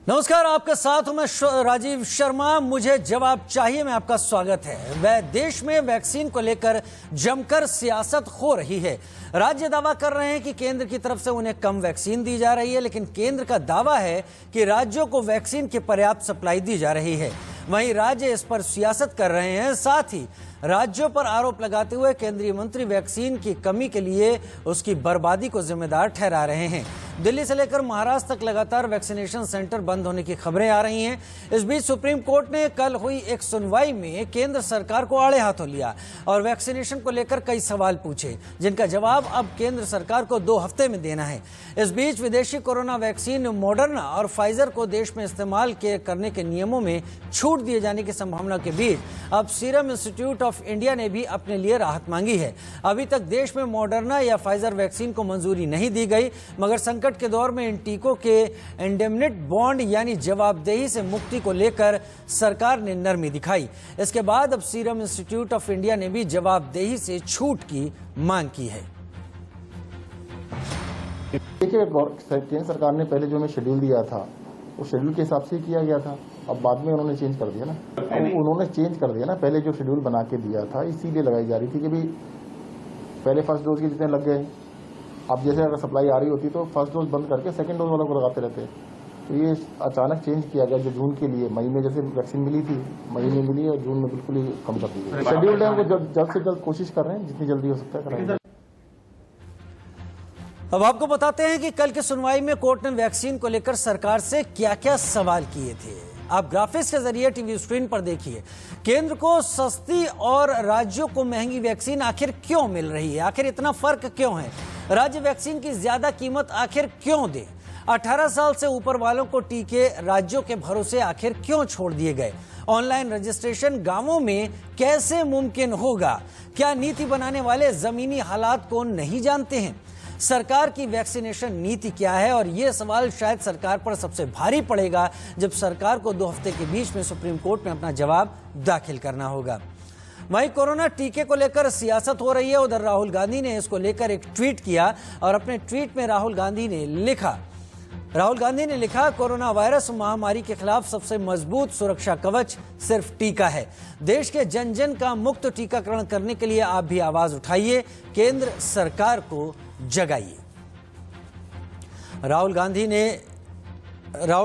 नमस्कार, आपके साथ हूं मैं राजीव शर्मा। मुझे जवाब चाहिए में आपका स्वागत है। वह देश में वैक्सीन को लेकर जमकर सियासत हो रही है। राज्य दावा कर रहे हैं कि केंद्र की तरफ से उन्हें कम वैक्सीन दी जा रही है, लेकिन केंद्र का दावा है कि राज्यों को वैक्सीन की पर्याप्त सप्लाई दी जा रही है। वहीं राज्य इस पर सियासत कर रहे हैं, साथ ही राज्यों पर आरोप लगाते हुए केंद्रीय मंत्री वैक्सीन की कमी के लिए उसकी बर्बादी को जिम्मेदार ठहरा रहे हैं। दिल्ली से लेकर महाराष्ट्र तक लगातार वैक्सीनेशन सेंटर बंद होने की खबरें आ रही हैं। इस बीच सुप्रीम कोर्ट ने कल हुई एक सुनवाई में केंद्र सरकार को आड़े हाथों लिया और वैक्सीनेशन को लेकर कई सवाल पूछे, जिनका जवाब अब केंद्र सरकार को 2 हफ्ते में देना है। इस बीच विदेशी कोरोना वैक्सीन मॉडर्ना और फाइजर को देश में इस्तेमाल करने के नियमों में छूट दिए जाने की संभावना के बीच अब सीरम इंस्टीट्यूट ऑफ इंडिया ने भी अपने लिए राहत मांगी है। अभी तक देश में मॉडर्ना या फाइजर वैक्सीन को मंजूरी नहीं दी गई, मगर संकट के दौर में इन टीकों के एंडेमिट बॉन्ड यानी जवाबदेही से मुक्ति को लेकर सरकार ने नरमी दिखाई। इसके बाद अब सीरम इंस्टीट्यूट ऑफ इंडिया ने भी जवाबदेही से छूट की मांग की है। देखिए, केंद्र सरकार ने पहले जो हमें शेड्यूल दिया था वो शेड्यूल के हिसाब से किया गया था। अब बाद में उन्होंने चेंज कर दिया ना, उन्होंने चेंज कर दिया ना। पहले जो शेड्यूल बना के दिया था इसीलिए लगाई जा रही थी कि भाई पहले फर्स्ट डोज के जितने लग गए, अब जैसे अगर सप्लाई आ रही होती तो फर्स्ट डोज बंद करके सेकंड डोज वालों को लगाते रहते। तो ये अचानक चेंज किया गया जो जून के लिए। मई में जैसे वैक्सीन मिली थी, मई में मिली और जून में बिल्कुल ही कम कर दी गई। शेड्यूल है वो जल्द से जल्द कोशिश कर रहे हैं, जितनी जल्दी हो सकता है कराएंगे। अब आपको बताते हैं कि कल की सुनवाई में कोर्ट ने वैक्सीन को लेकर सरकार से क्या क्या सवाल किए थे। आप ग्राफिक्स के जरिए टीवी स्क्रीन पर देखिए। केंद्र को सस्ती और राज्यों को महंगी वैक्सीन आखिर क्यों मिल रही है? आखिर इतना फर्क क्यों है? राज्य वैक्सीन की ज्यादा कीमत आखिर क्यों दे? 18 साल से ऊपर वालों को टीके राज्यों के भरोसे आखिर क्यों छोड़ दिए गए? ऑनलाइन रजिस्ट्रेशन गांवों में कैसे मुमकिन होगा? क्या नीति बनाने वाले जमीनी हालात को नहीं जानते हैं? सरकार की वैक्सीनेशन नीति क्या है? और यह सवाल शायद सरकार पर सबसे भारी पड़ेगा जब सरकार को 2 हफ्ते के बीच में सुप्रीम कोर्ट में अपना जवाब दाखिल करना होगा। वहीं कोरोना टीके को लेकर सियासत हो रही है। उधर राहुल गांधी ने इसको लेकर एक ट्वीट किया और अपने ट्वीट में राहुल गांधी ने लिखा, कोरोना वायरस महामारी के खिलाफ सबसे मजबूत सुरक्षा कवच सिर्फ टीका है। देश के जन जन का मुफ्त टीकाकरण करने के लिए आप भी आवाज उठाइए, केंद्र सरकार को जगाइए। राहुल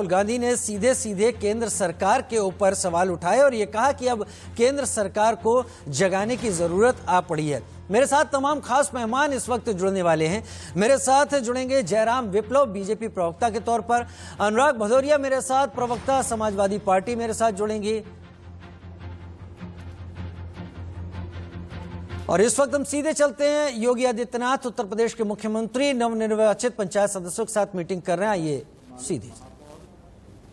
गांधी ने सीधे सीधे केंद्र सरकार के ऊपर सवाल उठाए और ये कहा कि अब केंद्र सरकार को जगाने की जरूरत आ पड़ी है। मेरे साथ तमाम खास मेहमान इस वक्त जुड़ने वाले हैं। मेरे साथ जुड़ेंगे जयराम विप्लव, बीजेपी प्रवक्ता के तौर पर, अनुराग भदौरिया मेरे साथ, प्रवक्ता समाजवादी पार्टी मेरे साथ जुड़ेंगी, और इस वक्त हम सीधे चलते हैं योगी आदित्यनाथ, उत्तर प्रदेश के मुख्यमंत्री, नवनिर्वाचित पंचायत सदस्यों के साथ मीटिंग कर रहे हैं। ये सीधे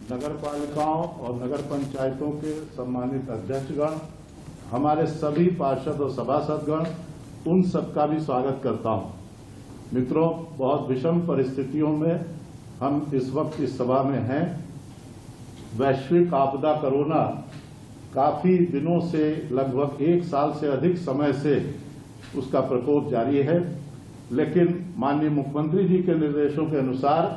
नगर पालिकाओं और नगर पंचायतों के सम्मानित अध्यक्षगण, हमारे सभी पार्षद और सभासदगण, उन सबका भी स्वागत करता हूं। मित्रों, बहुत विषम परिस्थितियों में हम इस वक्त इस सभा में हैं। वैश्विक आपदा कोरोना काफी दिनों से, लगभग 1 साल से अधिक समय से उसका प्रकोप जारी है, लेकिन माननीय मुख्यमंत्री जी के निर्देशों के अनुसार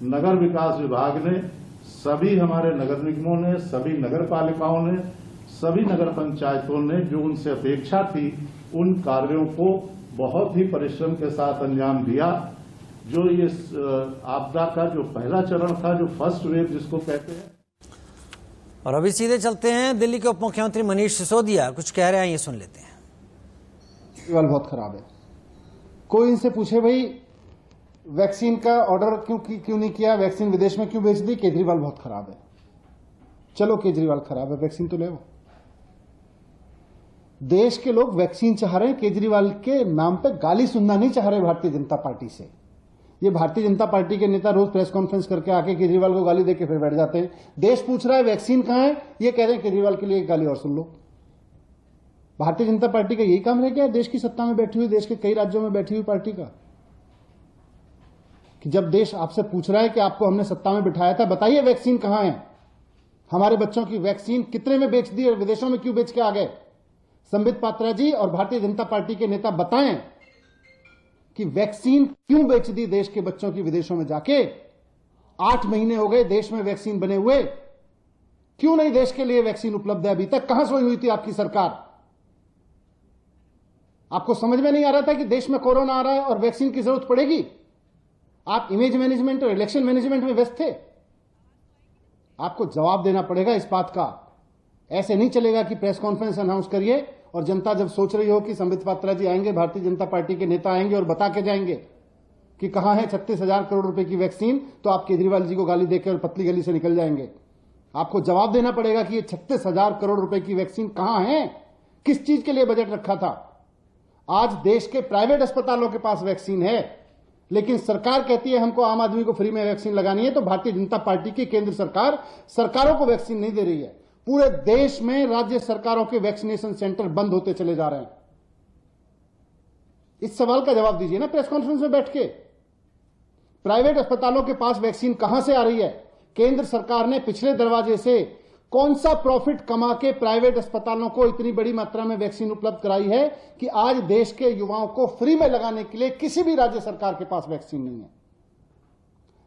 नगर विकास विभाग ने, सभी हमारे नगर निगमों ने, सभी नगर पालिकाओं ने, सभी नगर पंचायतों ने जो उनसे अपेक्षा थी उन कार्यों को बहुत ही परिश्रम के साथ अंजाम दिया। जो ये आपदा का जो पहला चरण था, जो फर्स्ट वेव जिसको कहते हैं। और अभी सीधे चलते हैं, दिल्ली के उप मुख्यमंत्री मनीष सिसोदिया कुछ कह रहे हैं, ये सुन लेते हैं। केजरीवाल बहुत खराब है। कोई इनसे पूछे भाई वैक्सीन का ऑर्डर क्यों नहीं किया, वैक्सीन विदेश में क्यों बेच दी? केजरीवाल बहुत खराब है। चलो केजरीवाल खराब है, वैक्सीन तो ले आओ। देश के लोग वैक्सीन चाह रहे हैं, केजरीवाल के नाम पे गाली सुनना नहीं चाह रहे भारतीय जनता पार्टी से। ये भारतीय जनता पार्टी के नेता रोज प्रेस कॉन्फ्रेंस करके आके केजरीवाल को गाली देके फिर बैठ जाते हैं। देश पूछ रहा है वैक्सीन कहां है, ये कह रहे हैं केजरीवाल के लिए एक गाली और सुन लो। भारतीय जनता पार्टी का यही काम रह गया देश की सत्ता में बैठी हुई, देश के कई राज्यों में बैठी हुई पार्टी का, कि जब देश आपसे पूछ रहा है कि आपको हमने सत्ता में बिठाया था, बताइए वैक्सीन कहां है, हमारे बच्चों की वैक्सीन कितने में बेच दी और विदेशों में क्यों बेच के आ गए? संबित पात्रा जी और भारतीय जनता पार्टी के नेता बताएं कि वैक्सीन क्यों बेच दी देश के बच्चों की विदेशों में जाके, 8 महीने हो गए देश में वैक्सीन बने हुए, क्यों नहीं देश के लिए वैक्सीन उपलब्ध है? अभी तक कहां सोई हुई थी आपकी सरकार? आपको समझ में नहीं आ रहा था कि देश में कोरोना आ रहा है और वैक्सीन की जरूरत पड़ेगी? आप इमेज मैनेजमेंट और इलेक्शन मैनेजमेंट में व्यस्त थे। आपको जवाब देना पड़ेगा इस बात का। ऐसे नहीं चलेगा कि प्रेस कॉन्फ्रेंस अनाउंस करिए और जनता जब सोच रही हो कि संबित पात्रा जी आएंगे, भारतीय जनता पार्टी के नेता आएंगे और बता के जाएंगे कि कहां है 36,000 करोड़ रुपए की वैक्सीन, तो आप केजरीवाल जी को गाली देकर और पतली गली से निकल जाएंगे। आपको जवाब देना पड़ेगा कि ये 36,000 करोड़ रुपए की वैक्सीन कहां है, किस चीज के लिए बजट रखा था। आज देश के प्राइवेट अस्पतालों के पास वैक्सीन है, लेकिन सरकार कहती है हमको आम आदमी को फ्री में वैक्सीन लगानी है, तो भारतीय जनता पार्टी की केंद्र सरकार सरकारों को वैक्सीन नहीं दे रही है। पूरे देश में राज्य सरकारों के वैक्सीनेशन सेंटर बंद होते चले जा रहे हैं। इस सवाल का जवाब दीजिए ना प्रेस कॉन्फ्रेंस में बैठ के। प्राइवेट अस्पतालों के पास वैक्सीन कहां से आ रही है? केंद्र सरकार ने पिछले दरवाजे से कौन सा प्रॉफिट कमा के प्राइवेट अस्पतालों को इतनी बड़ी मात्रा में वैक्सीन उपलब्ध कराई है कि आज देश के युवाओं को फ्री में लगाने के लिए किसी भी राज्य सरकार के पास वैक्सीन नहीं है।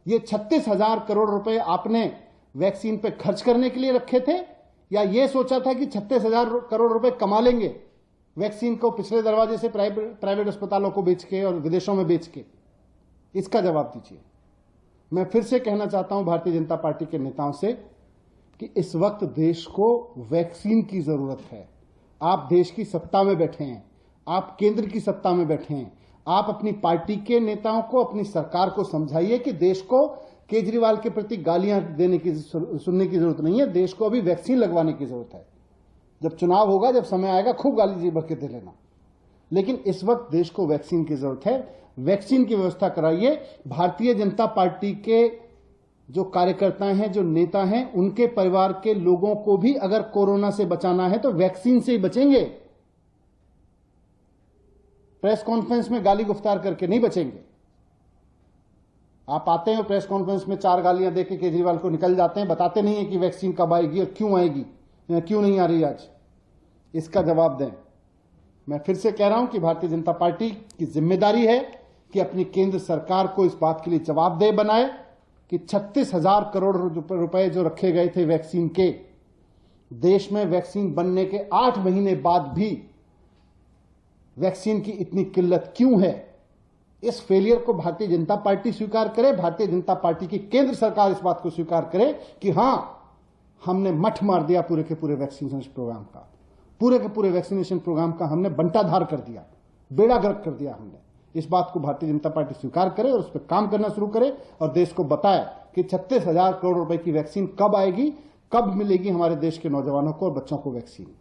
ये 36,000 करोड़ रुपए आपने वैक्सीन पे खर्च करने के लिए रखे थे, या ये सोचा था कि 36,000 करोड़ रुपए कमा लेंगे वैक्सीन को पिछले दरवाजे से प्राइवेट अस्पतालों को बेच के और विदेशों में बेच के? इसका जवाब दीजिए। मैं फिर से कहना चाहता हूं भारतीय जनता पार्टी के नेताओं से कि इस वक्त देश को वैक्सीन की जरूरत है। आप देश की सत्ता में बैठे हैं, आप केंद्र की सत्ता में बैठे हैं। आप अपनी पार्टी के नेताओं को, अपनी सरकार को समझाइए कि देश को केजरीवाल के प्रति गालियां देने की सुनने की जरूरत नहीं है, देश को अभी वैक्सीन लगवाने की जरूरत है। जब चुनाव होगा, जब समय आएगा, खूब गाली जी भर के दे लेना, लेकिन इस वक्त देश को वैक्सीन की जरूरत है। वैक्सीन की व्यवस्था कराइए। भारतीय जनता पार्टी के जो कार्यकर्ता हैं, जो नेता हैं, उनके परिवार के लोगों को भी अगर कोरोना से बचाना है तो वैक्सीन से ही बचेंगे। प्रेस कॉन्फ्रेंस में गाली गुफ्तार करके नहीं बचेंगे। आप आते हैं प्रेस कॉन्फ्रेंस में 4 गालियां देके केजरीवाल को निकल जाते हैं, बताते नहीं है कि वैक्सीन कब आएगी और क्यों आएगी, क्यों नहीं आ रही आज। इसका जवाब दें। मैं फिर से कह रहा हूं कि भारतीय जनता पार्टी की जिम्मेदारी है कि अपनी केंद्र सरकार को इस बात के लिए जवाबदेह बनाए कि 36,000 करोड़ रुपए जो रखे गए थे वैक्सीन के, देश में वैक्सीन बनने के 8 महीने बाद भी वैक्सीन की इतनी किल्लत क्यों है? इस फेलियर को भारतीय जनता पार्टी स्वीकार करे। भारतीय जनता पार्टी की केंद्र सरकार इस बात को स्वीकार करे कि हां, हमने मठ मार दिया पूरे के पूरे वैक्सीनेशन प्रोग्राम का, पूरे के पूरे वैक्सीनेशन प्रोग्राम का हमने बंटाधार कर दिया, बेड़ा गर्क कर दिया हमने। इस बात को भारतीय जनता पार्टी स्वीकार करे और उस पर काम करना शुरू करे और देश को बताए कि 36,000 करोड़ रुपए की वैक्सीन कब आएगी, कब मिलेगी हमारे देश के नौजवानों को और बच्चों को वैक्सीन।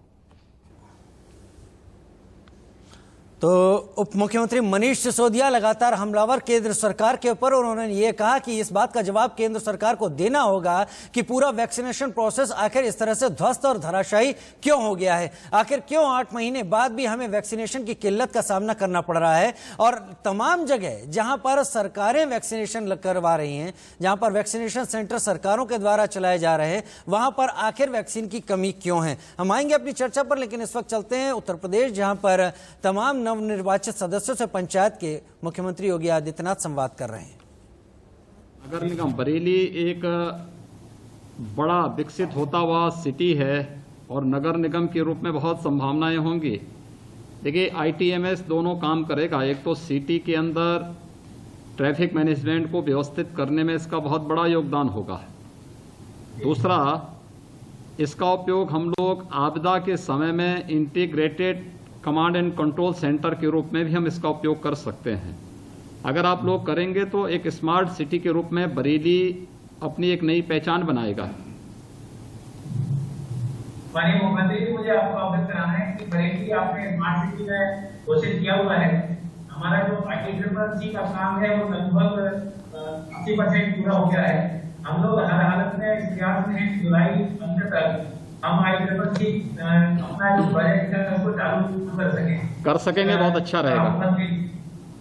तो उप मुख्यमंत्री मनीष सिसोदिया लगातार हमलावर केंद्र सरकार के ऊपर, उन्होंने ये कहा कि इस बात का जवाब केंद्र सरकार को देना होगा कि पूरा वैक्सीनेशन प्रोसेस आखिर इस तरह से ध्वस्त और धराशायी क्यों हो गया है। आखिर क्यों 8 महीने बाद भी हमें वैक्सीनेशन की किल्लत का सामना करना पड़ रहा है, और तमाम जगह जहां पर सरकारें वैक्सीनेशन करवा रही हैं, जहां पर वैक्सीनेशन सेंटर सरकारों के द्वारा चलाए जा रहे हैं, वहां पर आखिर वैक्सीन की कमी क्यों है। हम आएंगे अपनी चर्चा पर, लेकिन इस वक्त चलते हैं उत्तर प्रदेश, जहां पर तमाम नवनिर्वाचित सदस्यों से पंचायत के मुख्यमंत्री योगी आदित्यनाथ संवाद कर रहे हैं। नगर निगम बरेली एक बड़ा विकसित होता हुआ सिटी है और नगर निगम के रूप में बहुत संभावनाएं होंगी। देखिए, ITMS दोनों काम करेगा। एक तो सिटी के अंदर ट्रैफिक मैनेजमेंट को व्यवस्थित करने में इसका बहुत बड़ा योगदान होगा। दूसरा, इसका उपयोग हम लोग आपदा के समय में integrated command and control centre के रूप में भी हम इसका उपयोग कर सकते हैं। अगर आप लोग करेंगे तो एक स्मार्ट सिटी के रूप में बरेली अपनी एक नई पहचान बनाएगा। माननीय मुख्यमंत्री जी, मुझे आपको अवगत कराना है कि बरेली आपने स्मार्ट सिटी में घोषित किया हुआ है। हमारा जो ITMS का काम है वो लगभग 80% पूरा हो गया है। हम लोग हर हालत में इस प्रयास में हैं कि जुलाई अंत तक हम ITMS अपना जो बजट है उसको चालू कर सकेंगे। बहुत अच्छा रहेगा,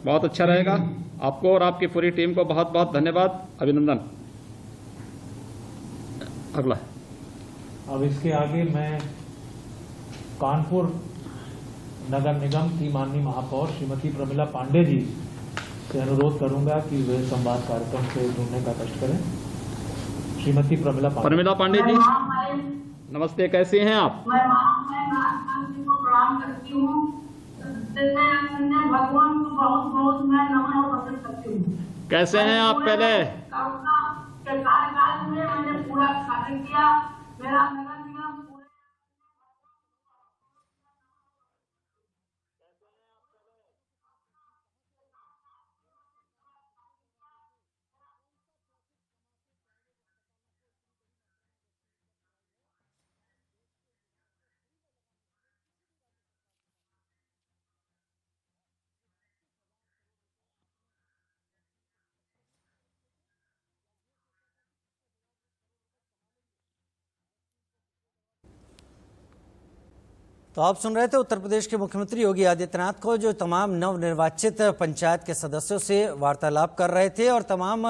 बहुत अच्छा रहेगा। आपको और आपकी पूरी टीम को बहुत बहुत धन्यवाद, अभिनंदन। अगला। अब इसके आगे मैं कानपुर नगर निगम की माननीय महापौर श्रीमती प्रमिला पांडे जी से अनुरोध करूंगा कि वे संवाद कार्यक्रम से जुड़ने का कष्ट करें। श्रीमती प्रमिला पांडे जी, नमस्ते, कैसे हैं आप? मैं महात्मा को प्रणाम करती हूँ। भगवान को बहुत बहुत मैं नमन और वंदन करती हूँ। कैसे हैं आप? पहले के कार्यकाल में मैंने पूरा कार्य किया। मेरा नगर निगम पूरे तो आप सुन रहे थे उत्तर प्रदेश के मुख्यमंत्री योगी आदित्यनाथ को, जो तमाम नवनिर्वाचित पंचायत के सदस्यों से वार्तालाप कर रहे थे और तमाम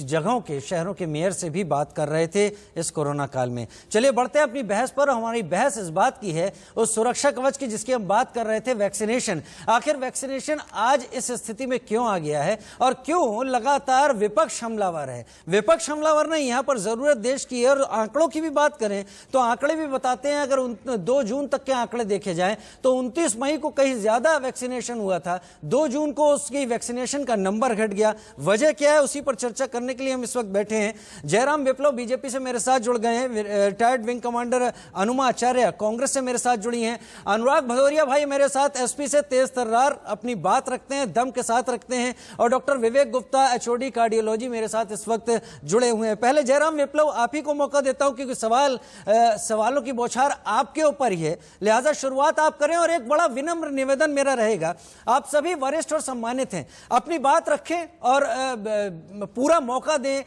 जगहों के, शहरों के मेयर से भी बात कर रहे थे इस कोरोना काल में। चलिए बढ़ते हैं अपनी बहस पर। हमारी बहस इस बात की है, उस सुरक्षा कवच की जिसकी हम बात कर रहे थे, वैक्सीनेशन। आखिर वैक्सीनेशन आज इस स्थिति में क्यों आ गया है और क्यों लगातार विपक्ष हमलावर है? विपक्ष हमलावर नहीं, यहाँ पर जरूरत देश की है। और आंकड़ों की भी बात करें तो आंकड़े भी बताते हैं, अगर 2 जून तक के आंकड़े देखे जाएं तो 29 मई को कहीं ज्यादा वैक्सीनेशन हुआ था, 2 जून को उसकी वैक्सीनेशन का नंबर घट गया। वजह क्या है, उसी पर चर्चा करने के लिए हम इस वक्त बैठे हैं। जयराम विप्लव बीजेपी से मेरे साथ जुड़ गए हैं, रिटायर्ड विंग कमांडर अनुमा आचार्य कांग्रेस से मेरे साथ जुड़ी हैं, अनुराग भदौरिया भाई मेरे साथ एसपी से तेज तर्रार अपनी बात रखते हैं, दम के साथ रखते हैं, और डॉक्टर विवेक गुप्ता एचओडी कार्डियोलॉजी मेरे साथ इस वक्त जुड़े हुए हैं। पहले जयराम विप्लव आप ही को मौका देता हूं, क्योंकि सवालों की बौछार आपके ऊपर ही है, लिहाजा शुरुआत आप करें। और एक बड़ा विनम्र निवेदन मेरा रहेगा, आप सभी वरिष्ठ और सम्मानित हैं, अपनी बात रखें और पूरा मौका दें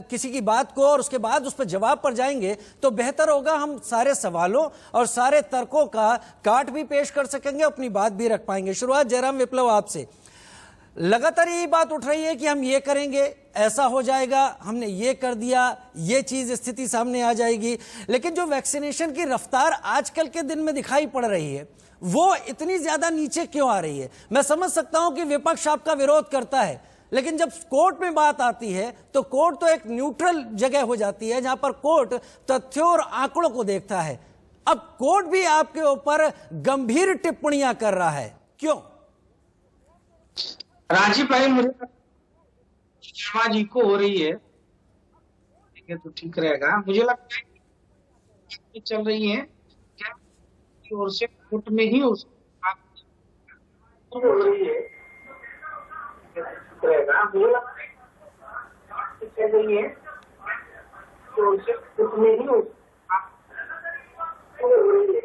किसी की बात को, और उसके बाद उस पर जवाब पर जाएंगे तो बेहतर होगा। हम सारे सवालों और सारे तर्कों का काट भी पेश कर सकेंगे, अपनी बात भी रख पाएंगे। शुरुआत जयराम विप्लव आपसे। लगातार यही बात उठ रही है कि हम ये करेंगे, ऐसा हो जाएगा, हमने ये कर दिया, ये चीज स्थिति सामने आ जाएगी, लेकिन जो वैक्सीनेशन की रफ्तार आजकल के दिन में दिखाई पड़ रही है वो इतनी ज्यादा नीचे क्यों आ रही है? मैं समझ सकता हूं कि विपक्ष आपका विरोध करता है, लेकिन जब कोर्ट में बात आती है तो कोर्ट तो एक न्यूट्रल जगह हो जाती है, जहां पर कोर्ट तथ्यों और आंकड़ों को देखता है। अब कोर्ट भी आपके ऊपर गंभीर टिप्पणियां कर रहा है, क्यों? राजीव भाई, मुझे शर्मा जी को हो रही है, ठीक है तो ठीक रहेगा। मुझे लगता है कि चल रही है क्या की ओर से कोर्ट में ही हो रही है, ठीक रहेगा। मुझे लगता है चल रही है ओर से कोर्ट में ही हो रही है।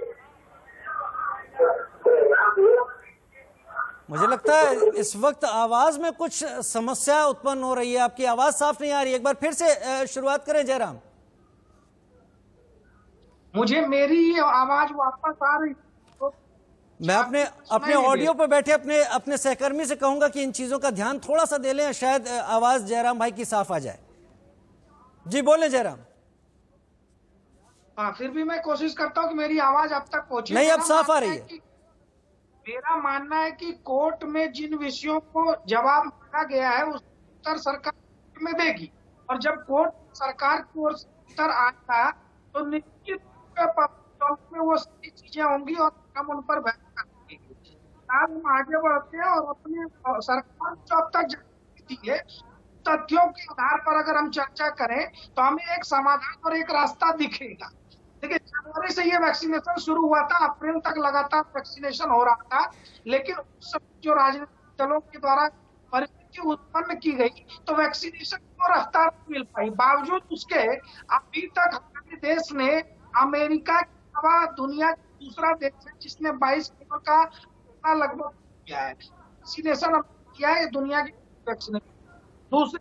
मुझे लगता है इस वक्त आवाज में कुछ समस्या उत्पन्न हो रही है, आपकी आवाज साफ नहीं आ रही है। एक बार फिर से शुरुआत करें जयराम। मुझे मेरी आवाज वापस आ रही तो मैं अपने ऑडियो पर बैठे अपने सहकर्मी से कहूंगा कि इन चीजों का ध्यान थोड़ा सा दे लें, शायद आवाज जयराम भाई की साफ आ जाए। जी बोले जयराम। हाँ, फिर भी मैं कोशिश करता हूँ कि मेरी आवाज अब तक पहुंचे। नहीं, अब साफ आ रही है। मेरा मानना है कि कोर्ट में जिन विषयों को जवाब मांगा गया है उस उत्तर सरकार में देगी, और जब कोर्ट सरकार की ओर से उत्तर आएगा तो निश्चित में वो सारी चीजें होंगी और हम उन पर बहस करेंगे। आज हम आगे बढ़ते हैं और अपने सरकार जो अब तक दी है तथ्यों के आधार पर अगर हम चर्चा करें तो हमें एक समाधान और एक रास्ता दिखेगा। देखिए, जनवरी से ये वैक्सीनेशन शुरू हुआ था, अप्रैल तक लगातार वैक्सीनेशन हो रहा था, लेकिन उस जो राजनीतिक दलों के द्वारा परिस्थिति उत्पन्न की गई तो वैक्सीनेशन को रफ्तार मिल पाई। बावजूद उसके अभी तक हमारे देश ने अमेरिका के अलावा दुनिया का दूसरा देश है जिसने 22 करोड़ का लगभग किया है वैक्सीनेशन किया है दुनिया की वैक्सीनेशन। दूसरी,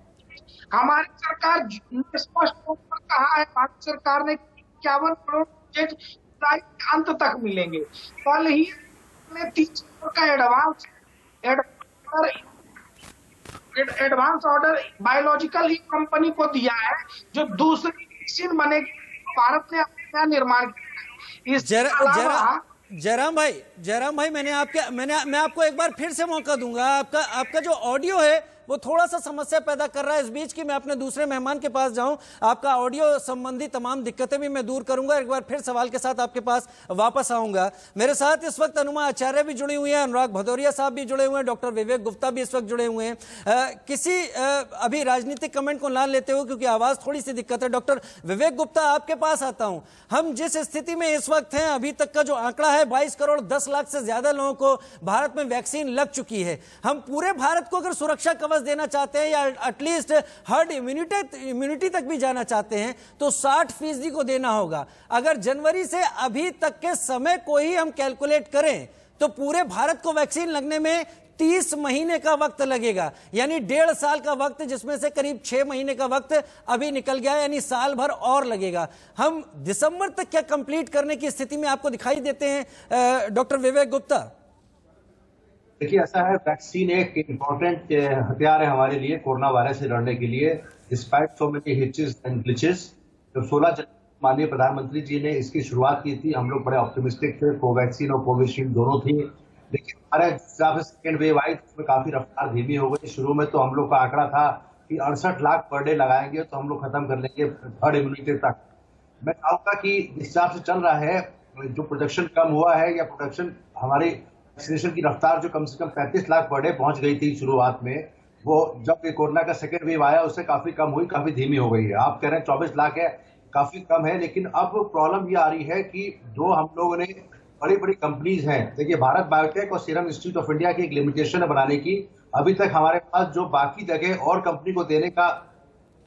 हमारी सरकार ने स्पष्ट तौर पर कहा है, भारत सरकार ने 51 करोड़ जुलाई के अंत तक मिलेंगे। कल ही 30 करोड़ का एडवांस ऑर्डर बायोलॉजिकल ही कंपनी को दिया है, जो दूसरी वैक्सीन बनेगी भारत ने अपना निर्माण किया है। जयराम भाई मैं आपको एक बार फिर से मौका दूंगा। आपका जो ऑडियो है वो थोड़ा सा समस्या पैदा कर रहा है। इस बीच की मैं अपने दूसरे मेहमान के पास जाऊं, आपका ऑडियो संबंधी तमाम दिक्कतें भी मैं दूर करूंगा, एक बार फिर सवाल के साथ आपके पास वापस आऊंगा। मेरे साथ इस वक्त अनुमा आचार्य भी जुड़ी हुई हैं, अनुराग भदौरिया साहब भी जुड़े हुए हैं, डॉक्टर विवेक गुप्ता भी इस वक्त जुड़े हुए हैं। अभी राजनीतिक कमेंट को ना लेते हो क्योंकि आवाज थोड़ी सी दिक्कत है। डॉक्टर विवेक गुप्ता, आपके पास आता हूं। हम जिस स्थिति में इस वक्त हैं, अभी तक का जो आंकड़ा है 22 करोड़ 10 लाख से ज्यादा लोगों को भारत में वैक्सीन लग चुकी है। हम पूरे भारत को अगर सुरक्षा कवच देना चाहते हैं या एटलीस्ट हर्ड इम्यूनिटी तक भी जाना चाहते हैं तो 60% को देना होगा। अगर जनवरी से अभी तक के समय को ही हम कैलकुलेट करें तो पूरे भारत को वैक्सीन लगने में 30 महीने का वक्त लगेगा, यानी 1.5 साल का वक्त, जिसमें से करीब 6 महीने का वक्त अभी निकल गया, यानी साल भर और लगेगा। हम दिसंबर तक क्या कंप्लीट करने की स्थिति में आपको दिखाई देते हैं डॉक्टर विवेक गुप्ता? देखिए, ऐसा है, वैक्सीन एक इम्पोर्टेंट हथियार है हमारे लिए कोरोना वायरस से लड़ने के लिए, despite so many hitches and glitches. तो 16 जनवरी माननीय प्रधानमंत्री जी ने इसकी शुरुआत की थी, हम लोग बड़े ऑप्टिमिस्टिक थे, कोवैक्सीन और कोविशील्ड दोनों थी। लेकिन हमारे हिसाब से सेकेंड वेव आई तो उसमें काफी रफ्तार धीमी हो गई। शुरू में तो हम लोग का आंकड़ा था कि 68 लाख पर डे लगाएंगे तो हम लोग खत्म कर लेंगे हर्ड इम्यूनिटी तक। मैं चाहूंगा कि जिस हिसाब से चल रहा है, जो प्रोडक्शन कम हुआ है या प्रोडक्शन हमारी वैक्सीनेशन की रफ्तार जो कम से कम 35 लाख पर डे पहुंच गई थी शुरुआत में, वो जब ये कोरोना का सेकेंड वेव आया उससे काफी कम हुई, काफी धीमी हो गई है। आप कह रहे हैं 24 लाख है, काफी कम है, लेकिन अब प्रॉब्लम ये आ रही है कि जो हम लोगों ने बड़ी बड़ी कंपनीज हैं, देखिए भारत बायोटेक और सीरम इंस्टीट्यूट ऑफ इंडिया की एक लिमिटेशन है बनाने की। अभी तक हमारे पास जो बाकी जगह और कंपनी को देने का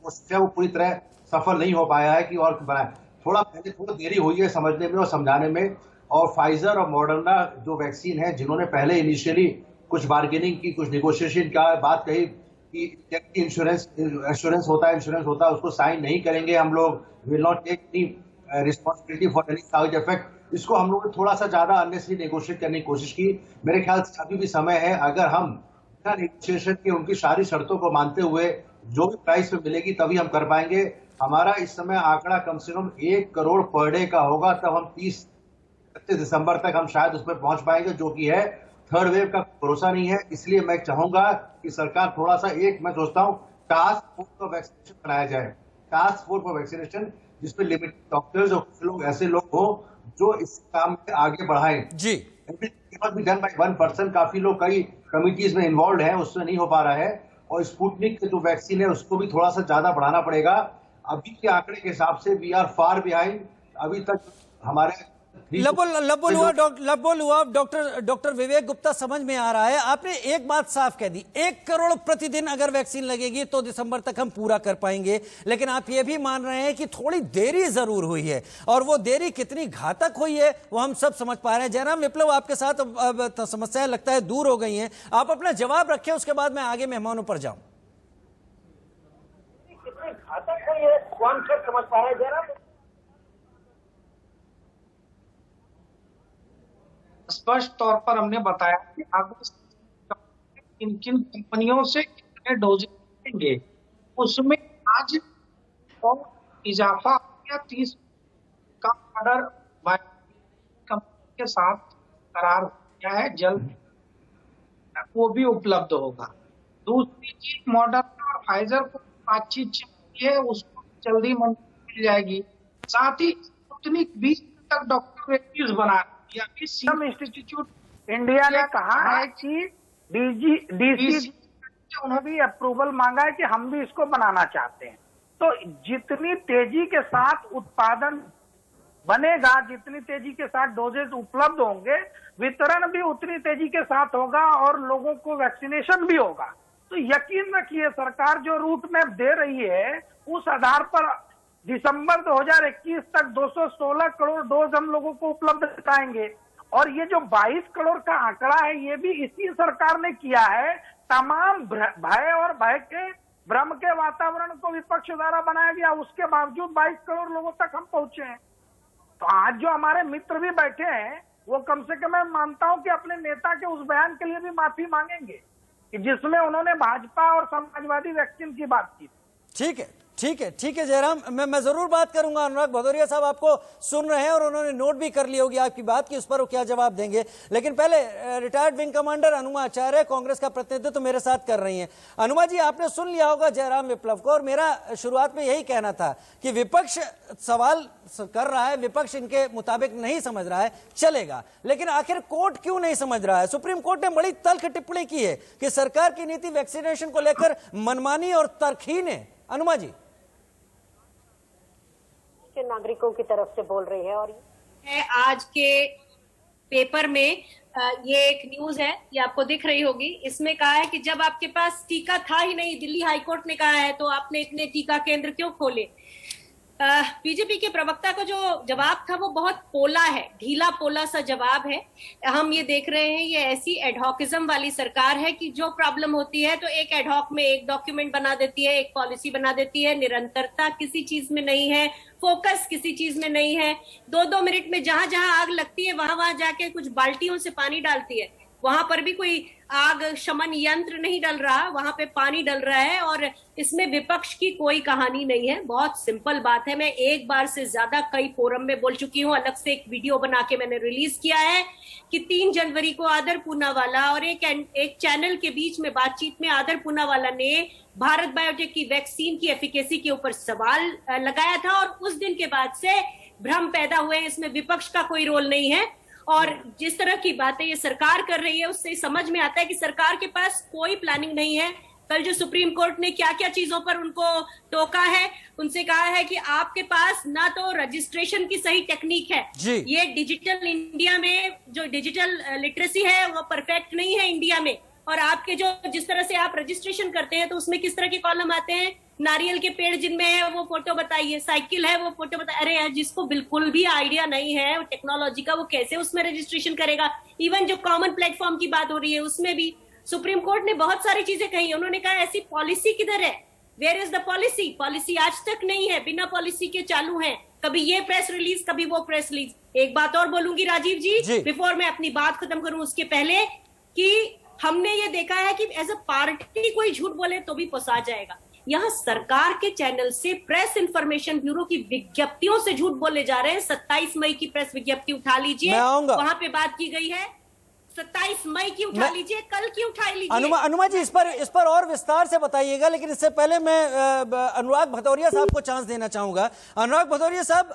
उससे वो पूरी तरह सफल नहीं हो पाया है कि और बनाए। थोड़ा देरी हुई है समझने में और समझाने में। और फाइजर और मॉडर्ना जो वैक्सीन है, जिन्होंने पहले इनिशियली कुछ बार्गेनिंग की, कुछ निगोशिएशन का बात कही कि इंश्योरेंस होता है उसको साइन नहीं करेंगे हम लोग, will not take any responsibility for any side effect, इसको हम लोगों ने थोड़ा सा ज्यादा अननेसेसरी नेगोशिएट करने की कोशिश की। मेरे ख्याल से अभी भी समय है, अगर हम बिना नेगोशिएशन के उनकी सारी शर्तों को मानते हुए जो भी प्राइस पे मिलेगी तभी हम कर पाएंगे। हमारा इस समय आंकड़ा कम से कम 1 करोड़ पर डे का होगा, तब हम 30 दिसंबर तक हम शायद उसमें पहुंच पाएंगे, जो कि है थर्ड वेव का भरोसा नहीं है। इसलिए मैं चाहूंगा कि सरकार थोड़ा सा मैं सोचता हूं टास्क फोर्स फॉर वैक्सीनेशन बनाया जाए, टास्क फोर्स फॉर वैक्सीनेशन, जिसमें लिमिटेड डॉक्टर्स और कुछ लोग ऐसे लोग हो जो इस काम में आगे बढ़ाएं जी। डन बाय 1 पर्सन, काफी लोग कई कमिटीज में इन्वॉल्व है, उससे नहीं हो पा रहा है। और स्पुतनिक जो वैक्सीन है उसको भी थोड़ा सा ज्यादा बढ़ाना पड़ेगा। अभी के आंकड़े के हिसाब से वी आर फार बिहाइंड। अभी तक हमारे लबोल हुआ डॉक्टर विवेक गुप्ता, समझ में आ रहा है। आपने एक बात साफ कह दी, 1 करोड़ प्रतिदिन अगर वैक्सीन लगेगी तो दिसंबर तक हम पूरा कर पाएंगे। लेकिन आप ये भी मान रहे हैं कि थोड़ी देरी जरूर हुई है, और वो देरी कितनी घातक हुई है वो हम सब समझ पा रहे हैं। जयराम विप्लव, आपके साथ अब समस्याएं लगता है दूर हो गई हैं, आप अपना जवाब रखें, उसके बाद मैं आगे मेहमानों पर जाऊं। कितनी घातक हुई है कौन सब समझ पा रहा है जयराम? स्पष्ट तौर पर हमने बताया कि आगे किन किन कंपनियों से कितने डोज लेंगे, उसमें आज और इजाफा या 30 का ऑर्डर कंपनी के साथ करार किया है, जल्द वो भी उपलब्ध होगा। दूसरी चीज, मॉडर्ना और फाइजर को बातचीत चल है, उसको जल्दी मंजूरी मिल जाएगी। साथ ही स्पुतनिक 20 तक डॉक्टर वैक्सीन बना, सीरम इंस्टीट्यूट इंडिया ने कहा है कि डीसी उन्होंने भी अप्रूवल मांगा है कि हम भी इसको बनाना चाहते हैं। तो जितनी तेजी के साथ उत्पादन बनेगा, जितनी तेजी के साथ डोजेज उपलब्ध होंगे, वितरण भी उतनी तेजी के साथ होगा और लोगों को वैक्सीनेशन भी होगा। तो यकीन रखिए, सरकार जो रूट मैप दे रही है उस आधार पर दिसंबर 2021 तक 216 करोड़ डोज हम लोगों को उपलब्ध कराएंगे। और ये जो 22 करोड़ का आंकड़ा है, ये भी इसी सरकार ने किया है। तमाम भय और भय के भ्रम के वातावरण को विपक्ष द्वारा बनाया गया, उसके बावजूद 22 करोड़ लोगों तक हम पहुंचे हैं। तो आज जो हमारे मित्र भी बैठे हैं, वो कम से कम मैं मानता हूं कि अपने नेता के उस बयान के लिए भी माफी मांगेंगे कि जिसमें उन्होंने भाजपा और समाजवादी वैक्सीन की बात की। ठीक है, ठीक है जयराम, मैं जरूर बात करूंगा। अनुराग भदौरिया साहब आपको सुन रहे हैं और उन्होंने नोट भी कर ली होगी आपकी बात कि उस पर वो क्या जवाब देंगे। लेकिन पहले रिटायर्ड विंग कमांडर अनुमा आचार्य कांग्रेस का प्रतिनिधित्व मेरे साथ कर रही हैं। अनुमा जी, आपने सुन लिया होगा जयराम विप्लव को, और मेरा शुरुआत में यही कहना था कि विपक्ष सवाल कर रहा है, विपक्ष इनके मुताबिक नहीं समझ रहा है, चलेगा, लेकिन आखिर कोर्ट क्यों नहीं समझ रहा है? सुप्रीम कोर्ट ने बड़ी तल्ख टिप्पणी की है कि सरकार की नीति वैक्सीनेशन को लेकर मनमानी और तर्कहीन है। अनुमा जी, नागरिकों की तरफ से बोल रही है। और आज के पेपर में ये एक न्यूज है, ये आपको दिख रही होगी, इसमें कहा है कि जब आपके पास टीका था ही नहीं, दिल्ली हाईकोर्ट ने कहा है, तो आपने इतने टीका केंद्र क्यों खोले? बीजेपी के प्रवक्ता का जो जवाब था वो बहुत पोला है, ढीला पोला सा जवाब है। हम ये देख रहे हैं ये ऐसी एडहॉकिज्म वाली सरकार है कि जो प्रॉब्लम होती है तो एक एडहॉक में एक डॉक्यूमेंट बना देती है, एक पॉलिसी बना देती है, निरंतरता किसी चीज में नहीं है, फोकस किसी चीज में नहीं है। 2-2 मिनट में जहां जहां आग लगती है वहां जाके कुछ बाल्टियों से पानी डालती है, वहां पर भी कोई आग शमन यंत्र नहीं डल रहा, वहां पे पानी डल रहा है। और इसमें विपक्ष की कोई कहानी नहीं है, बहुत सिंपल बात है। मैं एक बार से ज्यादा कई फोरम में बोल चुकी हूँ, अलग से एक वीडियो बना के मैंने रिलीज किया है कि 3 जनवरी को आदर पूनावाला और एक चैनल के बीच में बातचीत में आदर पूनावाला ने भारत बायोटेक की वैक्सीन की एफिकेसी के ऊपर सवाल लगाया था, और उस दिन के बाद से भ्रम पैदा हुए, इसमें विपक्ष का कोई रोल नहीं है। और जिस तरह की बातें ये सरकार कर रही है उससे समझ में आता है कि सरकार के पास कोई प्लानिंग नहीं है। कल जो सुप्रीम कोर्ट ने क्या क्या चीजों पर उनको टोका है, उनसे कहा है कि आपके पास ना तो रजिस्ट्रेशन की सही टेक्निक है, ये डिजिटल इंडिया में जो डिजिटल लिटरेसी है वो परफेक्ट नहीं है इंडिया में, और आपके जो जिस तरह से आप रजिस्ट्रेशन करते हैं तो उसमें किस तरह के कॉलम आते हैं, नारियल के पेड़ जिनमें है वो फोटो बताइए, साइकिल है वो फोटो बताइए। अरे यार, जिसको बिल्कुल भी आइडिया नहीं है टेक्नोलॉजी का वो कैसे उसमें रजिस्ट्रेशन करेगा? इवन जो कॉमन प्लेटफॉर्म की बात हो रही है उसमें भी सुप्रीम कोर्ट ने बहुत सारी चीजें कही। उन्होंने कहा ऐसी पॉलिसी किधर है, where is the policy? Policy आज तक नहीं है, बिना पॉलिसी के चालू है, कभी ये प्रेस रिलीज कभी वो प्रेस रिलीज। एक बात और बोलूंगी राजीव जी, बिफोर मैं अपनी बात खत्म करूं उसके पहले, कि हमने ये देखा है कि एज अ पार्टी कोई झूठ बोले तो भी पोसा जाएगा। यहाँ सरकार के चैनल से प्रेस इंफॉर्मेशन ब्यूरो की विज्ञप्तियों से झूठ बोले जा रहे हैं। 27 मई की प्रेस विज्ञप्ति उठा लीजिए, वहां पे बात की गई है। 27 मई की उठा लीजिए, कल की उठा लीजिए। अनुमा जी, इस पर और विस्तार से बताइएगा, लेकिन इससे पहले मैं अनुराग भदौरिया साहब को चांस देना चाहूंगा। अनुराग भदौरिया साहब,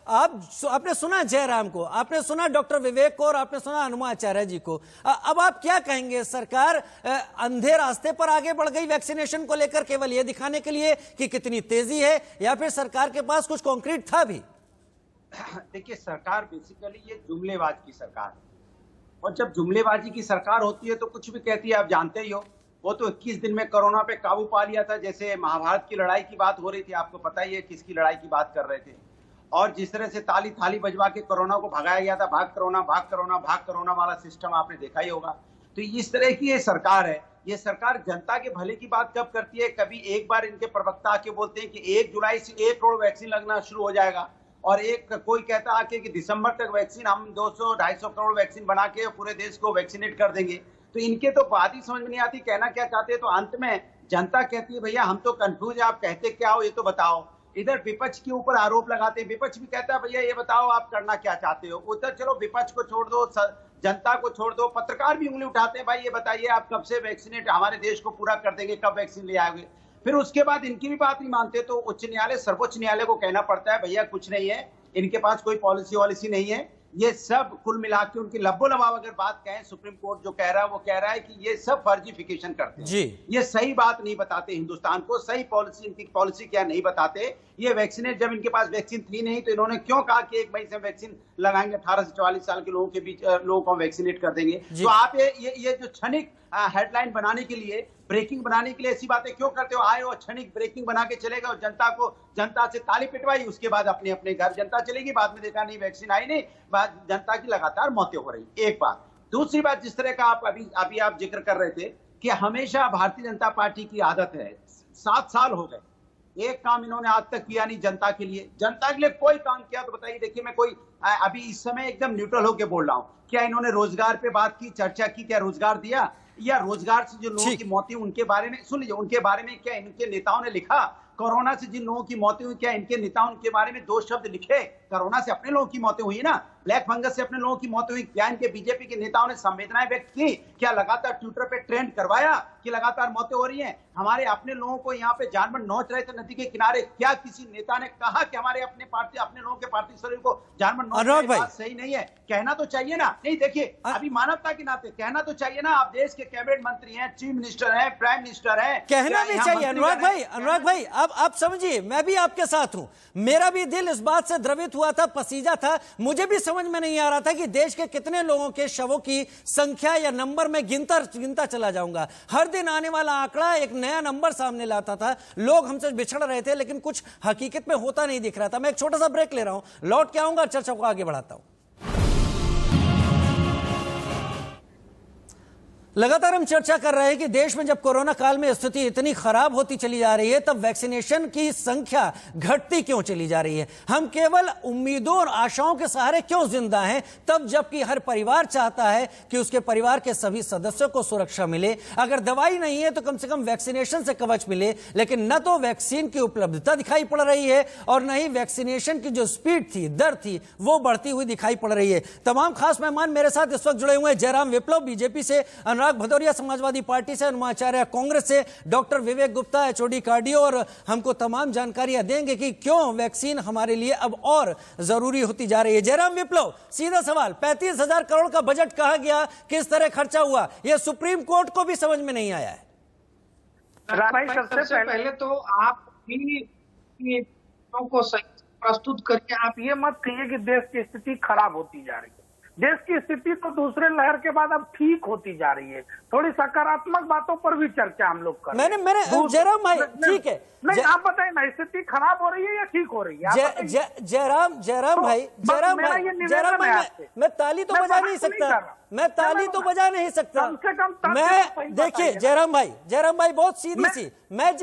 आपने सुना जयराम को, आपने सुना डॉक्टर विवेक को, और आपने सुना अनुमा आचार्य जी को। अब आप क्या कहेंगे? सरकार अंधे रास्ते पर आगे बढ़ गई वैक्सीनेशन को लेकर, केवल ये दिखाने के लिए कि कितनी तेजी है, या फिर सरकार के पास कुछ कॉन्क्रीट था भी? देखिए, सरकार बेसिकली ये जुमलेबाज की सरकार है, और जब जुमलेबाजी की सरकार होती है तो कुछ भी कहती है, आप जानते ही हो। वो तो 21 दिन में कोरोना पे काबू पा लिया था, जैसे महाभारत की लड़ाई की बात हो रही थी, आपको पता ही है किसकी लड़ाई की बात कर रहे थे। और जिस तरह से ताली थाली बजवा के कोरोना को भगाया गया था, भाग कोरोना भाग कोरोना भाग कोरोना वाला सिस्टम आपने देखा ही होगा। तो इस तरह की ये सरकार है। ये सरकार जनता के भले की बात कब करती है? कभी एक बार इनके प्रवक्ता आके बोलते हैं कि 1 जुलाई से 1 करोड़ वैक्सीन लगना शुरू हो जाएगा, और कोई कहता आके कि दिसंबर तक वैक्सीन हम 200-250 करोड़ वैक्सीन बना के पूरे देश को वैक्सीनेट कर देंगे। तो इनके तो बात ही समझ में नहीं आती, कहना क्या चाहते हैं। तो अंत में जनता कहती है भैया हम तो कंफ्यूज है, आप कहते क्या हो ये तो बताओ। इधर विपक्ष के ऊपर आरोप लगाते हैं, विपक्ष भी कहता है भैया ये बताओ आप करना क्या चाहते हो। उधर चलो विपक्ष को छोड़ दो, जनता को छोड़ दो, पत्रकार भी उंगली उठाते हैं, भाई ये बताइए आप कब से वैक्सीनेट हमारे देश को पूरा कर देंगे, कब वैक्सीन ले आएंगे। फिर उसके बाद इनकी भी बात नहीं मानते तो उच्च न्यायालय सर्वोच्च न्यायालय को कहना पड़ता है भैया कुछ नहीं है, इनके पास कोई पॉलिसी वॉलिसी नहीं है। ये सब कुल मिला के उनकी लब्बो लबाव अगर बात कहें, सुप्रीम कोर्ट जो कह रहा है वो कह रहा है कि ये सब फर्जीफिकेशन करते हैं जी। ये सही बात नहीं बताते हिंदुस्तान को, सही पॉलिसी, इनकी पॉलिसी क्या नहीं बताते। ये वैक्सीनेट, जब इनके पास वैक्सीन थी नहीं तो इन्होंने क्यों कहा कि 1 मई से वैक्सीन लगाएंगे, 18 से 44 साल के लोगों के बीच लोगों को वैक्सीनेट कर देंगे। तो आप ये जो क्षणिक हेडलाइन बनाने के लिए, ब्रेकिंग बनाने के लिए ऐसी बातें क्यों करते हो? आए और क्षणिक ब्रेकिंग बना के चलेगा और जनता से ताली पिटवाई, उसके बाद अपने अपने घर जनता चलेगी। बाद में देखा नहीं वैक्सीन आई नहीं, बाद जनता की लगातार मौतें हो रही। एक बात। दूसरी बात, जिस तरह का आप अभी आप जिक्र कर रहे थे कि हमेशा भारतीय जनता पार्टी की आदत है, 7 साल हो गए, एक काम इन्होंने आज तक किया नहीं जनता के लिए। जनता के लिए कोई काम किया तो बताइए। देखिए, मैं कोई अभी इस समय एकदम न्यूट्रल होकर बोल रहा हूं। क्या इन्होंने रोजगार पे बात की, चर्चा की? क्या रोजगार दिया? या रोजगार से जो लोगों की मौतें उनके बारे में सुन लीजिए, उनके बारे में क्या इनके नेताओं ने लिखा कोरोना से जिन लोगों की मौतें हुई, क्या इनके नेताओं के बारे में 2 शब्द लिखे? कोरोना से अपने लोगों की मौतें हुई ना, ब्लैक फंगस से अपने लोगों की मौतें हुई, क्या इनके बीजेपी के नेताओं ने संवेदनाएं व्यक्त की? क्या लगातार ट्विटर पे ट्रेंड करवाया कि लगातार मौतें हो रही हैं? हमारे अपने लोगों को यहाँ पे जानवर नोच रहे थे नदी के किनारे, क्या किसी नेता ने कहा कि हमारे अपने लोगों के पार्थिव शरीर को जानवर नोच रहे? बात सही नहीं है, कहना तो चाहिए ना। नहीं देखिए, अभी मानवता के नाते कहना तो चाहिए ना। आप देश के कैबिनेट मंत्री हैं, चीफ मिनिस्टर हैं, प्राइम मिनिस्टर हैं, कहना भी चाहिए। अनुराग भाई अब आप समझिए, मैं भी आपके साथ हूं। मेरा भी दिल इस बात से द्रवित हुआ था, पसीजा था। मुझे भी समझ में नहीं आ रहा था कि देश के कितने लोगों के शवों की संख्या या नंबर में गिनता चला जाऊंगा। हर दिन आने वाला आंकड़ा एक नया नंबर सामने लाता था। लोग हमसे बिछड़ रहे थे, लेकिन कुछ हकीकत में होता नहीं दिख रहा था। मैं एक छोटा सा ब्रेक ले रहा हूं, लौट के आऊंगा, चर्चा को आगे बढ़ाता हूं। लगातार हम चर्चा कर रहे हैं कि देश में जब कोरोना काल में स्थिति इतनी खराब होती चली जा रही है, तब वैक्सीनेशन की संख्या घटती क्यों चली जा रही है? हम केवल उम्मीदों और आशाओं के सहारे क्यों जिंदा हैं, तब जबकि हर परिवार चाहता है कि उसके परिवार के सभी सदस्यों को सुरक्षा मिले। अगर दवाई नहीं है तो कम से कम वैक्सीनेशन से कवच मिले, लेकिन न तो वैक्सीन की उपलब्धता दिखाई पड़ रही है और न ही वैक्सीनेशन की जो स्पीड थी, दर थी, वो बढ़ती हुई दिखाई पड़ रही है। तमाम खास मेहमान मेरे साथ इस वक्त जुड़े हुए हैं। जयराम विप्लव बीजेपी से, अनुराग भदौरिया समाजवादी पार्टी से, हनुमाचार्य कांग्रेस से, डॉक्टर विवेक गुप्ता एचओडी कार्डियो, और हमको तमाम जानकारियां देंगे कि क्यों वैक्सीन हमारे लिए अब और जरूरी होती जा रही है। जयराम विप्लव, सीधा सवाल, 35,000 करोड़ का बजट कहा गया, किस तरह खर्चा हुआ, यह सुप्रीम कोर्ट को भी समझ में नहीं आया है। भाई सबसे पहले तो आप भी को सही प्रस्तुत करके आप ये मत कहिए कि देश की स्थिति खराब होती जा रही है। देश की स्थिति तो दूसरे लहर के बाद अब ठीक होती जा रही है। थोड़ी सकारात्मक बातों पर भी चर्चा हम लोग कर। मैंने जयराम भाई, ठीक है, नहीं आप बताइए ना, स्थिति खराब हो रही है या ठीक हो रही है? जयराम भाई, मैं ताली तो बजा नहीं सकता, मैं ताली तो बजा नहीं सकता। कम से कम मैं देखिए जयराम भाई बहुत सीधी सी, मैं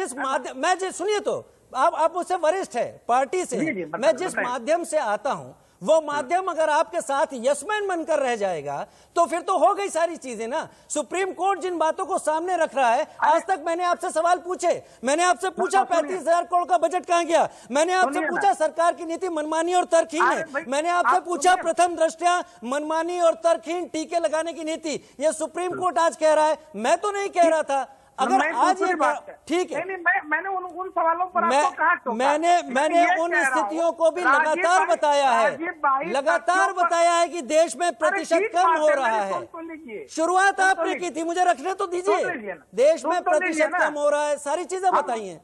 जिस सुनिए तो आप मुझसे वरिष्ठ है पार्टी से, मैं जिस माध्यम से आता हूं वो माध्यम अगर आपके साथ यसमैन बनकर रह जाएगा तो फिर तो हो गई सारी चीजें ना। सुप्रीम कोर्ट जिन बातों को सामने रख रहा है, आज तक मैंने आपसे सवाल पूछे, मैंने आपसे पूछा 35,000 करोड़ का बजट कहां गया, मैंने आपसे पूछा सरकार की नीति मनमानी और तर्कहीन है, मैंने आपसे पूछा प्रथम दृष्टया मनमानी और तर्कहीन टीके लगाने की नीति, यह सुप्रीम कोर्ट आज कह रहा है, मैं तो नहीं कह रहा था। अगर आज ये ठीक है, मैंने उन सवालों पर आपको कहा टोका। मैंने उन स्थितियों को भी लगातार बताया है कि देश में प्रतिशत कम हो रहा है। शुरुआत आपने की थी, मुझे रखने तो दीजिए। देश में प्रतिशत कम हो रहा है, सारी चीजें बताइए।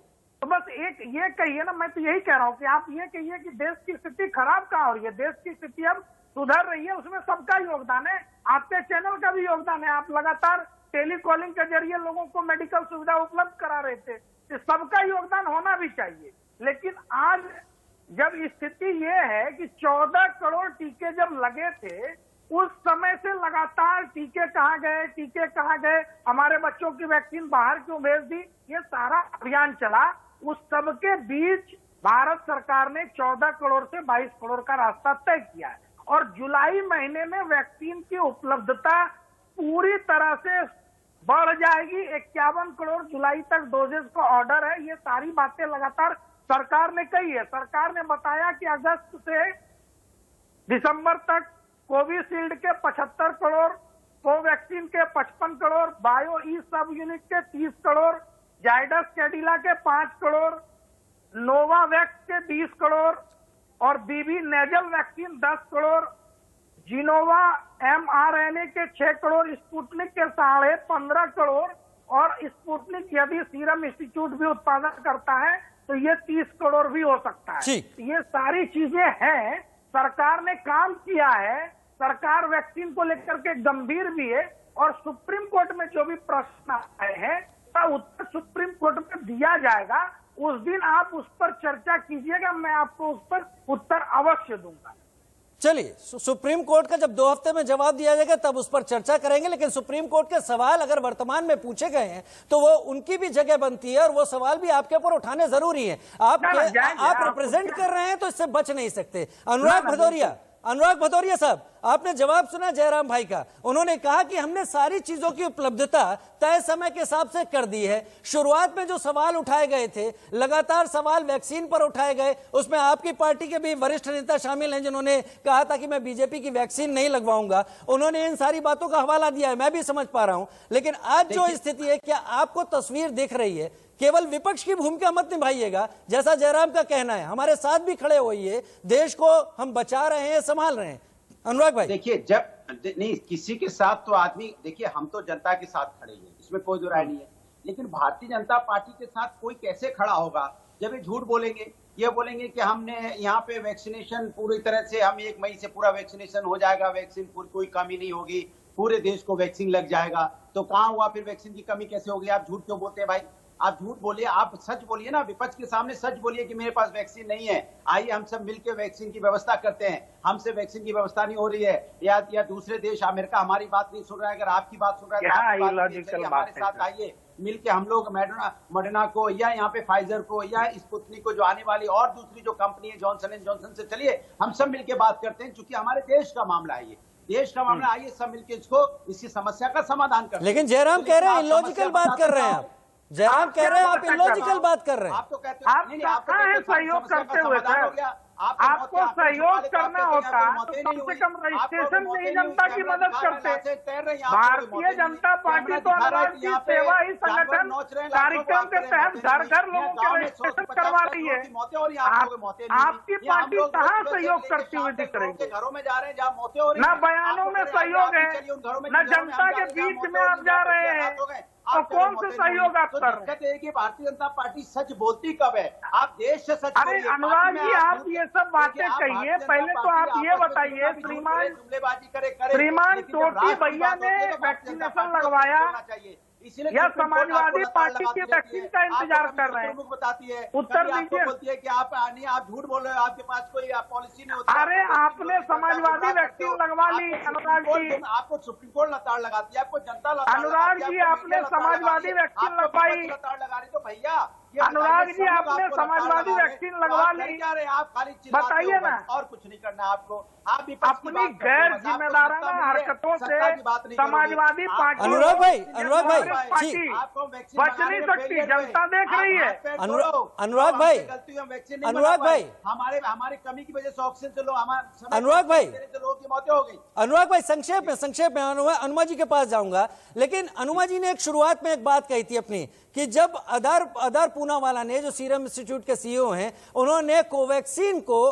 तो बस एक ये कहिए ना, मैं तो यही कह रहा हूँ कि आप ये कहिए कि देश की स्थिति खराब कहाँ हो रही है। देश की स्थिति अब सुधर रही है, उसमें सबका योगदान है, आपके चैनल का भी योगदान है। आप लगातार टेलीकॉलिंग के जरिए लोगों को मेडिकल सुविधा उपलब्ध करा रहे थे, सबका योगदान होना भी चाहिए। लेकिन आज जब स्थिति ये है कि 14 करोड़ टीके जब लगे थे, उस समय से लगातार टीके कहाँ गए, हमारे बच्चों की वैक्सीन बाहर क्यों भेज दी, ये सारा अभियान चला। उस सबके बीच भारत सरकार ने 14 करोड़ से 22 करोड़ का रास्ता तय किया है और जुलाई महीने में वैक्सीन की उपलब्धता पूरी तरह से बढ़ जाएगी। 51 करोड़ जुलाई तक डोजेस का ऑर्डर है। ये सारी बातें लगातार सरकार ने कही है। सरकार ने बताया कि अगस्त से दिसंबर तक कोविशील्ड के 75 करोड़, कोवैक्सीन के 55 करोड़, बायो ई सब यूनिट के 30 करोड़, जाइडस कैडिला के 5 करोड़, नोवावैक्स के 20 करोड़ और BB nasal vaccine 10 crore, Gennova mRNA के 6 करोड़, स्पुतनिक के 15.5 करोड़ और स्पुतनिक यदि सीरम इंस्टीट्यूट भी उत्पादन करता है तो ये 30 करोड़ भी हो सकता है। ये सारी चीजें हैं, सरकार ने काम किया है, सरकार वैक्सीन को लेकर के गंभीर भी है और सुप्रीम कोर्ट में जो भी प्रश्न आए हैं का उत्तर सुप्रीम कोर्ट में दिया जाएगा। उस दिन आप उस पर चर्चा कीजिएगा, मैं आपको उस पर उत्तर अवश्य दूंगा। चलिए, सुप्रीम कोर्ट का जब 2 हफ्ते में जवाब दिया जाएगा तब उस पर चर्चा करेंगे, लेकिन सुप्रीम कोर्ट के सवाल अगर वर्तमान में पूछे गए हैं तो वो उनकी भी जगह बनती है और वो सवाल भी आपके ऊपर उठाने जरूरी है। आप रिप्रेजेंट कर रहे हैं तो इससे बच नहीं सकते। अनुराग भदौरिया, अनुराग भदौरिया साहब, आपने जवाब सुना जयराम भाई का। उन्होंने कहा कि हमने सारी चीजों की उपलब्धता तय समय के हिसाब से कर दी है। शुरुआत में जो सवाल उठाए गए थे, लगातार सवाल वैक्सीन पर उठाए गए, उसमें आपकी पार्टी के भी वरिष्ठ नेता शामिल हैं जिन्होंने कहा था कि मैं बीजेपी की वैक्सीन नहीं लगवाऊंगा। उन्होंने इन सारी बातों का हवाला दिया है, मैं भी समझ पा रहा हूं। लेकिन आज जो स्थिति है, क्या आपको तस्वीर दिख रही है? केवल विपक्ष की भूमिका मत निभाइएगा, जैसा जयराम का कहना है, हमारे साथ भी खड़े होइए, देश को हम बचा रहे हैं, संभाल रहे हैं। अनुराग भाई, देखिए, जब नहीं किसी के साथ तो आदमी, देखिए हम तो जनता के साथ खड़े हैं, इसमें कोई दो राय नहीं है, लेकिन भारतीय जनता पार्टी के साथ कोई कैसे खड़ा होगा जब ये झूठ बोलेंगे, ये बोलेंगे कि हमने यहाँ पे वैक्सीनेशन पूरी तरह से, हम 1 मई से पूरा वैक्सीनेशन हो जाएगा, वैक्सीन पूरी कोई कमी नहीं होगी, पूरे देश को वैक्सीन लग जाएगा। तो कहाँ हुआ फिर वैक्सीन की कमी कैसे होगी? आप झूठ क्यों बोलते हैं भाई? आप झूठ बोलिए, आप सच बोलिए ना, विपक्ष के सामने सच बोलिए कि मेरे पास वैक्सीन नहीं है, आइए हम सब मिलकर वैक्सीन की व्यवस्था करते हैं। हमसे वैक्सीन की व्यवस्था नहीं हो रही है, या दूसरे देश अमेरिका हमारी बात नहीं सुन रहा है, अगर आपकी बात सुन रहा है तो हमारे साथ आइए, मिलकर हम लोग मॉडर्ना को या यहाँ पे फाइजर को या स्पुतनिक को, जो आने वाली और दूसरी जो कंपनी है जॉनसन एंड जॉनसन से, चलिए हम सब मिलकर बात करते हैं, क्योंकि हमारे देश का मामला है, ये देश का मामला, आइए सब मिलकर इसकी समस्या का समाधान करते हैं। लेकिन जयराम कह रहे हैं इलॉजिकल बात कर रहे हैं आप, जयराम कह रहे हैं आप इलॉजिकल बात कर रहे हैं। आप तो कहते हैं आप कहाँ हैं सहयोग करते हुए सर? आपको सहयोग करना होता तो कम से कम रजिस्ट्रेशन में ही जनता की मदद करते। भारतीय जनता पार्टी तो अनुराग जी सेवा ही संगठन कार्यक्रम के तहत घर घर लोगों के रजिस्ट्रेशन करवा रही है। आपकी पार्टी कहाँ सहयोग करती हुई दिख रही है? घरों में जा रहे हैं जहाँ मौतें हो रही न बयानों में सहयोग है, न जनता के बीच में आप जा रहे हैं, तो कौन से सहयोग आप कर रहे हैं? कि भारतीय जनता पार्टी सच बोलती कब है? आप देश से सच। अरे अनुराग जी, आप ये सब बातें कहिए, पहले तो आप ये बताइए, श्रीमान टोटी भैया ने वैक्सीनेशन लगवाया या समाजवादी पार्टी की वैक्सीन का इंतजार कर रहे हैं? बताती है, उत्तर दीजिए। बोलती है कि आप झूठ बोल रहे हो, आपके पास कोई पॉलिसी नहीं होती। अरे आपने समाजवादी वैक्सीन लगवा ली अनुराग जी, आपको सुप्रीम कोर्ट लताड़ लगाती है, आपको जनता अनुराग जी आपने समाजवादी वैक्सीन लगवाई, लताड़ लगा रही, तो भैया अनुराग जी आपने समाजवादी वैक्सीन लगवा ली, आप खाली बताइए ना, और कुछ नहीं करना आपको। आप अपनी गैर जिम्मेदाराना हरकतों से समाजवादी पार्टी अनुराग भाई बच नहीं सकती, जनता देख रही है। अनुराग भाई हमारी कमी की वजह से ऑक्सीजन से लोग, अनुराग भाई लोगों की मौतें हो गई। अनुराग भाई संक्षेप में अनुमा जी के पास जाऊंगा, लेकिन अनुमा जी ने एक शुरुआत में एक बात कही थी अपनी, कि जब आधार पूनावाला ने, जो सीरम इंस्टीट्यूट के सीईओ हैं, उन्होंने कोवैक्सीन को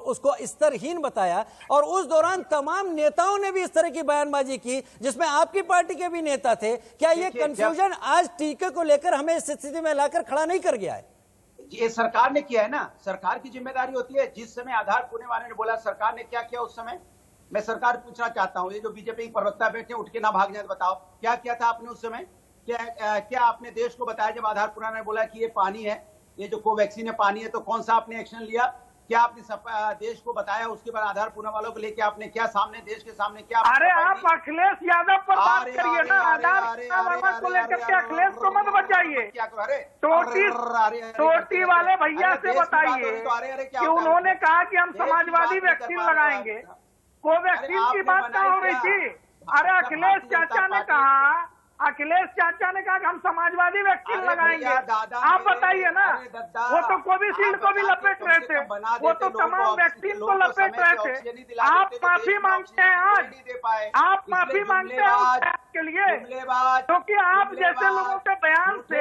उसको स्तरहीन बताया, और उस दौरान तमाम नेताओं ने भी इस तरह की बयानबाजी की, जिसमें आपकी पार्टी के भी नेता थे। क्या ये कंफ्यूजन आज टीके को लेकर हमें इस स्थिति में लाकर खड़ा नहीं कर गया है? ये सरकार ने किया है ना, सरकार की जिम्मेदारी होती है। जिस समय आधार पूनावाला ने बोला, सरकार ने क्या किया उस समय? मैं सरकार पूछना चाहता हूँ, ये जो बीजेपी के प्रवक्ता बैठे उठ के ना भाग जाए, बताओ क्या किया था आपने उस समय? क्या आपने देश को बताया जब आधार पूनावाला ने बोला कि ये पानी है, ये जो कोवैक्सीन है पानी है, तो कौन सा आपने एक्शन लिया? क्या आपने देश को बताया? उसके बाद आधार पूनावाला को लेके आपने क्या सामने, देश के सामने क्या? अरे आप अखिलेश यादव पर बात करिए ना, आधार पूनावाला को लेकर के अखिलेश को मत बचाइए। टोटी वाले भैया से बताइए कि उन्होंने कहा कि हम समाजवादी वैक्सीन लगाएंगे, कोवैक्सीन की बात कहाँ हो रही थी? अरे अखिलेश चाचा ने कहा कि हम समाजवादी वैक्सीन लगाएंगे। आप बताइए ना, वो तो कोविशील्ड को भी लपेट रहे थे, वो तो तमाम वैक्सीन को लपेट रहे थे। आप माफी मांगते हैं आज, आप माफी मांगते हैं के लिए, क्योंकि आप जैसे लोगों के बयान से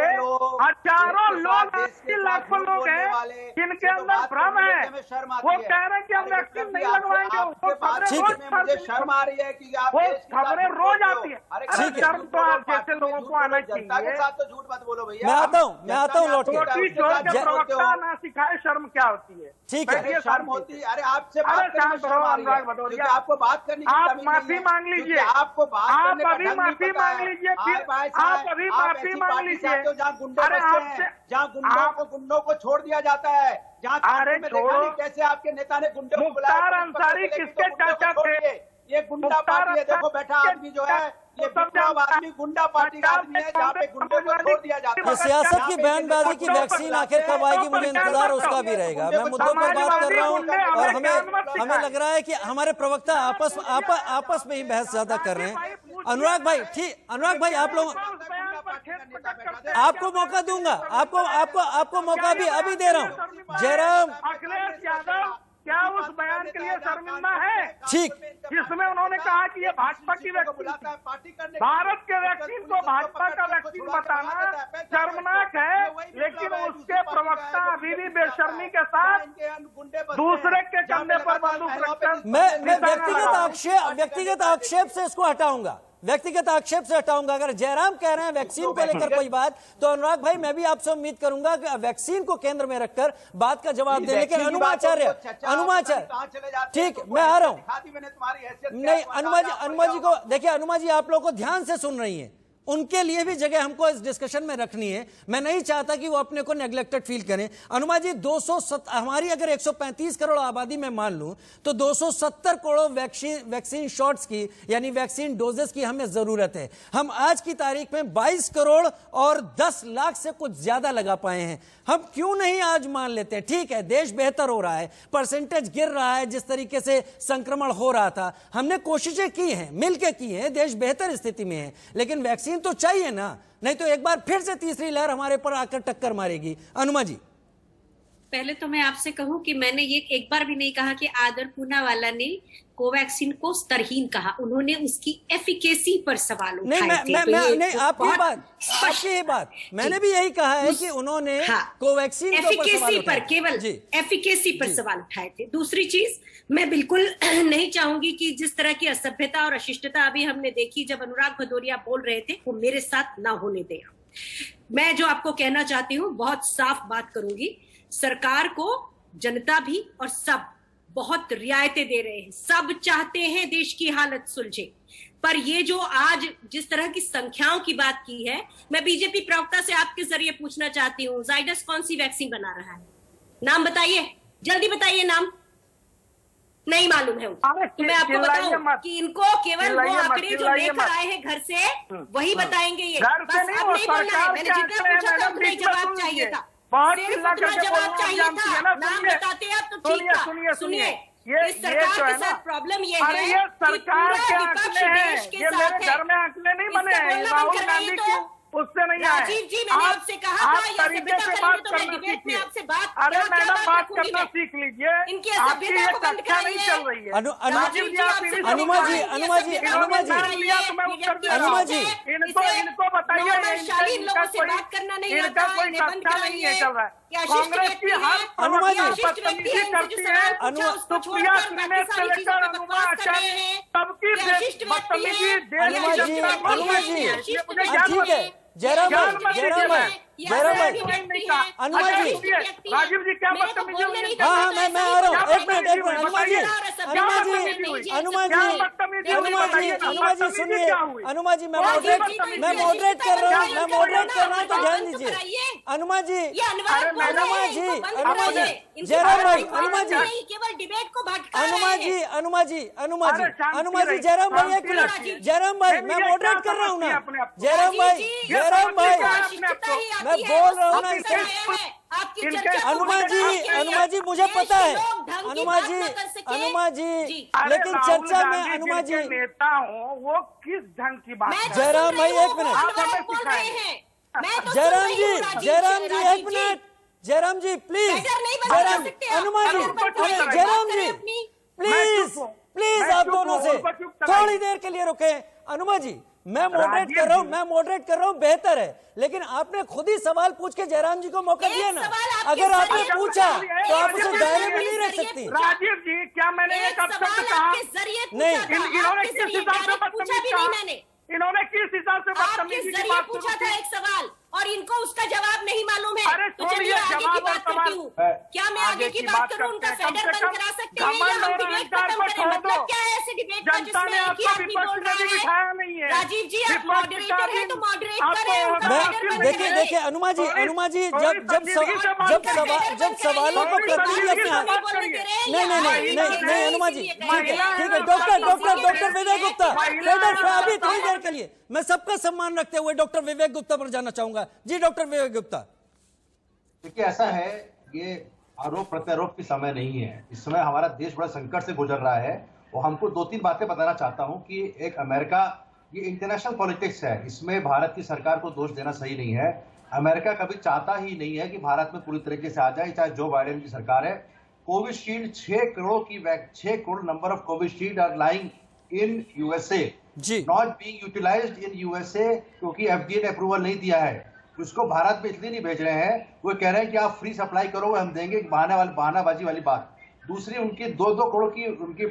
हजारों लोग, लाखों लोग हैं जिनके अंदर भ्रम है, वो कह रहे हैं कि हम वैक्सीन नहीं लगवाएंगे। वो खबरें रोज आती है। अरे शर्म तो आप जैसे लोगों को आना चाहिए। तो झूठ मत बोलो भैया। मैं आता हूँ लौट के। प्रवक्ता ना सिखाए शर्म क्या होती है। ठीक है, शर्म होती है। अरे आपसे शांत रहो अनुराग भदौरिया, आपको बात करनी, आप माफी मांग लीजिए, आपको आप अभी माफी मांग लीजिए, फिर आप अभी माफी मांग लीजिए। अरे आपसे जहाँ गुंडों को छोड़ दिया जाता है, जहाँ अरे कैसे आपके नेता ने गुंडों को मुख्तार अंसारी किसके चाचा थे? ये गुंडा पार्टी है। देखो बैठा आदमी जो है ये विप्लव आदमी गुंडा पार्टी का आदमी है, जहाँ पे गुंडों को छोड़ दिया जाता है। ये सियासत की बयानबाजी की वैक्सीन आखिर कब आएगी, मुझे इंतजार उसका भी रहेगा। मैं मुद्दों पर बात कर रहा हूँ और हमें लग रहा है कि हमारे प्रवक्ता आपस में ही बहस ज्यादा कर रहे हैं। अनुराग भाई, ठीक, अनुराग भाई आप लोग, आपको मौका दूंगा, आपको मौका भी अभी दे रहा हूँ। जयराम, अखिलेश यादव क्या उस बयान के लिए शर्मिंदा है? ठीक, जिसमें उन्होंने कहा कि ये भाजपा की वैक्सीन, भारत के वैक्सीन को भाजपा का वैक्सीन बताना शर्मनाक है, लेकिन उसके प्रवक्ता अभी भी बेशर्मी के साथ दूसरे के कंधे पर बंदूक रखकर मैं व्यक्तिगत आक्षेप से इसको हटाऊंगा, व्यक्तिगत आक्षेप से हटाऊंगा। अगर जयराम कह रहे हैं वैक्सीन को लेकर कोई बात, तो अनुराग भाई मैं भी आपसे उम्मीद करूंगा कि वैक्सीन को केंद्र में रखकर बात का जवाब दें। लेकिन अनुमाचार्य, ठीक, मैं आ रहा हूं। नहीं, अनुमा जी को देखिए, अनुमा जी आप लोग को ध्यान से सुन रही हैं, उनके लिए भी जगह हमको इस डिस्कशन में रखनी है। मैं नहीं चाहता कि वो अपने को नेग्लेक्टेड फील करें। अनुमा जी, हमारी अगर 135 करोड़ आबादी में मान लूं तो 270 करोड़ वैक्सीन शॉट्स की यानी वैक्सीन डोजेस की हमें जरूरत है। हम आज की तारीख में 22 करोड़ और 10 लाख से कुछ ज्यादा लगा पाए हैं। हम क्यों नहीं आज मान लेते हैं? ठीक है, देश बेहतर हो रहा है, परसेंटेज गिर रहा है, जिस तरीके से संक्रमण हो रहा था हमने कोशिशें की हैं, मिलकर की हैं, देश बेहतर स्थिति में है, लेकिन वैक्सीन तो चाहिए ना, नहीं तो एक बार फिर से तीसरी लहर हमारे पर आकर टक्कर मारेगी। अनुमा जी, पहले तो मैं आपसे कहूं कि मैंने ये एक बार भी नहीं कहा कि आदर पूनावाला ने कोवैक्सीन को स्तरहीन कहा, उन्होंने उसकी एफिकेसी पर सवाल उठाए थे। आपकी बात मैंने भी यही कहा है कि उन्होंने कोवैक्सीन एफिकेसी पर, केवल एफिकेसी पर सवाल उठाए थे। दूसरी चीज, मैं बिल्कुल नहीं चाहूंगी कि जिस तरह की असभ्यता और अशिष्टता अभी हमने देखी जब अनुराग भदौरिया बोल रहे थे, वो मेरे साथ ना होने दें। मैं जो आपको कहना चाहती हूँ, बहुत साफ बात करूंगी, सरकार को जनता भी और सब बहुत रियायतें दे रहे हैं, सब चाहते हैं देश की हालत सुलझे, पर ये जो आज जिस तरह की संख्याओं की बात की है, मैं बीजेपी प्रवक्ता से आपके जरिए पूछना चाहती हूँ, जाइडस कौन सी वैक्सीन बना रहा है? नाम बताइए, जल्दी बताइए नाम। नहीं मालूम है तो मैं आपको बताऊं कि इनको केवल वो आंकड़े जो लेकर आए हैं घर से वही बताएंगे। ये बस अब नहीं बोलना है, मैंने जितना पूछा था उतना ही जवाब चाहिए था, सिर्फ उतना जवाब चाहिए था। नाम बताते आप तो ठीक था। सुनिए, इस सरकार के साथ प्रॉब्लम ये है कि पूरा विपक्ष देश के साथ है। घर में आंकड़े नहीं बने, राहुल गांधी की उससे नहीं आए। राजीव जी, मैंने आपसे कहा था आप तरीके से बात करना सीखिए। अरे मैडम, बात करना सीख लीजिए, इनकी आपकी ये कक्षा नहीं चल रही है। अनुमा जी, इनको बताइए, लोगों से बात करना नहीं आता, कोई कक्षा नहीं है चल रहा है। कांग्रेस की हर बदतमीजी करती है, सुप्रिया श्रीनेश से लेकर अनुमा आचार्य सबकी बदतमीजी देश की जनता को जयराम भाई, अनुमा जी, राजीव जी क्या बदतमीजी हुई? हाँ, मैं आ रहा हूँ, एक मिनट अनुमा जी सुनिए। अनुमा जी, मैं मॉडरेट कर रहा हूँ, तो ध्यान दीजिए। अनुमा जी, जयराम भाई, अनुमा जी, जयराम भाई, एक मिनट, जयराम भाई, मैं मॉडरेट कर रहा हूँ ना, जयराम भाई, मैं बोल रहा हूँ ना इसे। अनुमा जी, मुझे पता है, अनुमा जी, लेकिन चर्चा में अनुमा जी नेता हूँ, वो किस ढंग की बात? जयराम भाई, एक मिनट, जयराम जी, एक मिनट, जयराम जी प्लीज, अनुमा जी, जयराम जी प्लीज आप दोनों से थोड़ी देर के लिए रुके। अनुमा जी, मैं मॉडरेट कर रहा हूँ, बेहतर है, लेकिन आपने खुद ही सवाल पूछ के जयराम जी को मौका दिया ना। अगर आपने पूछा तो आप उसे दायरे में नहीं रख सकती। राजीव जी, क्या मैंने एक शब्द कहा? नहीं, इन्होंने किस हिसाब से बदतमीजी कहा? इन्होंने किस हिसाब से बदतमीजी की बात पूछा था एक सवाल और इनको उसका जवाब नहीं मालूम है। अरे तो चलिए आगे की बात करती हूँ। क्या मैं आगे की बात करूँ? उनका फेडर बंद करा सकते हैं या हम डिबेट खत्म करें? मतलब क्या है ऐसे डिबेट का जिसमें एक ही आदमी बोल रहा है? राजीव जी, आप मॉडरेटर हैं तो मॉडरेट करें। देखिए अनुमा जी, जब सवालों को प्रतिक्रिया नहीं हनुमान जी, ठीक है। डॉक्टर विवेक गुप्ता, अभी थोड़ी देर के लिए मैं सबका सम्मान रखते हुए डॉक्टर विवेक गुप्ता पर जाना चाहूंगा। जी डॉक्टर विवेक गुप्ता। देखिए ऐसा है, ये आरोप प्रत्यारोप की समय नहीं है। इस समय हमारा देश बड़ा संकट से गुजर रहा है और हमको 2-3 बातें बताना चाहता हूं कि एक अमेरिका, ये इंटरनेशनल पॉलिटिक्स है, इसमें भारत की सरकार को दोष देना सही नहीं है। अमेरिका कभी चाहता ही नहीं है कि भारत में पूरी तरीके से आ जाए, चाहे जो बाइडेन की सरकार है। Covishield 6 crore number of Covishield are lying in USA, not being utilised in USA, क्योंकि एफडीए ने अप्रूवल नहीं दिया है। उसको भारत में इसलिए नहीं भेज रहे हैं, वो कह रहे हैं कि आप फ्री सप्लाई करो, हम देंगे, बहानाबाजी वाली बात। दूसरी उनकी 2-2 करोड़ की उनकी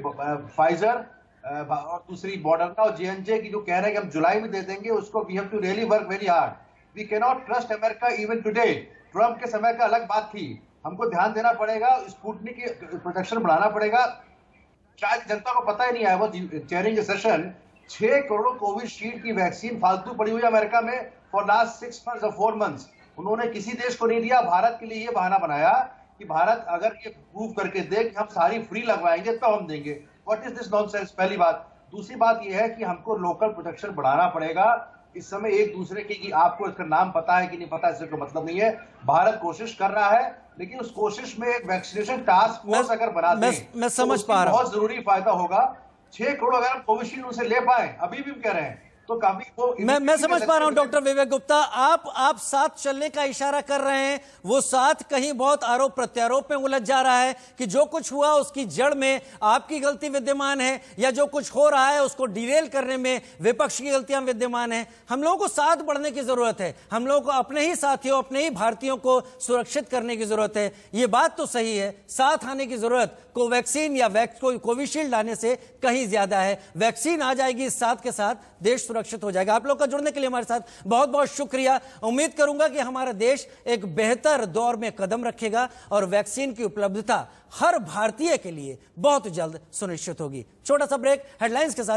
फाइजर और दूसरी मॉडर्ना और J&J की जो कह रहे हैं कि हम जुलाई में दे देंगे, उसको we have to really work very hard. We can not trust America even today. Trump के समय का अलग बात थी, हमको ध्यान देना पड़ेगा, स्पुतनिक की प्रोटेक्शन बढ़ाना पड़ेगा। शायद जनता को पता ही नहीं आया, वो chairing a session 6 crore Covishield की वैक्सीन फालतू पड़ी हुई है अमेरिका में फॉर लास्ट 6 months और 4 months। उन्होंने किसी देश को नहीं दिया। भारत के लिए ये बहाना बनाया कि भारत अगर ये प्रूव करके दे कि हम सारी फ्री लगवाएंगे तो हम देंगे। व्हाट इज दिस नॉनसेंस, पहली बात। दूसरी बात यह है कि हमको लोकल प्रोटेक्शन बढ़ाना पड़ेगा। इस समय एक दूसरे के कि आपको इसका नाम पता है कि नहीं पता, इससे कोई मतलब नहीं है। भारत कोशिश कर रहा है, लेकिन उस कोशिश में एक वैक्सीनेशन टास्क फोर्स अगर बना दें, मैं समझ पा रहा हूं, बहुत जरूरी फायदा होगा। 6 करोड़ अगर हम कोविशील्ड उनसे ले पाए, अभी भी हम कह रहे हैं, तो काफी वो मैं समझ पा रहा हूं डॉक्टर विवेक गुप्ता, आप साथ चलने का इशारा कर रहे हैं। वो साथ कहीं बहुत आरोप प्रत्यारोप में उलझ जा रहा है कि जो कुछ हुआ उसकी जड़ में आपकी गलती विद्यमान है, या जो कुछ हो रहा है उसको डिरेल करने में विपक्ष की गलतियां विद्यमान है। हम लोगों को साथ बढ़ने की जरूरत है, हम लोगों को अपने ही साथियों, अपने ही भारतीयों को सुरक्षित करने की जरूरत है। ये बात तो सही है, साथ आने की जरूरत कोवैक्सीन या कोविशील्ड लाने से कहीं ज्यादा है। वैक्सीन आ जाएगी, इस साथ के साथ देश सुरक्षित हो जाएगा। आप लोग का जुड़ने के लिए हमारे साथ बहुत बहुत शुक्रिया। उम्मीद करूंगा कि हमारा देश एक बेहतर दौर में कदम रखेगा और वैक्सीन की उपलब्धता हर भारतीय के लिए बहुत जल्द सुनिश्चित होगी। छोटा सा ब्रेक, हेडलाइंस के साथ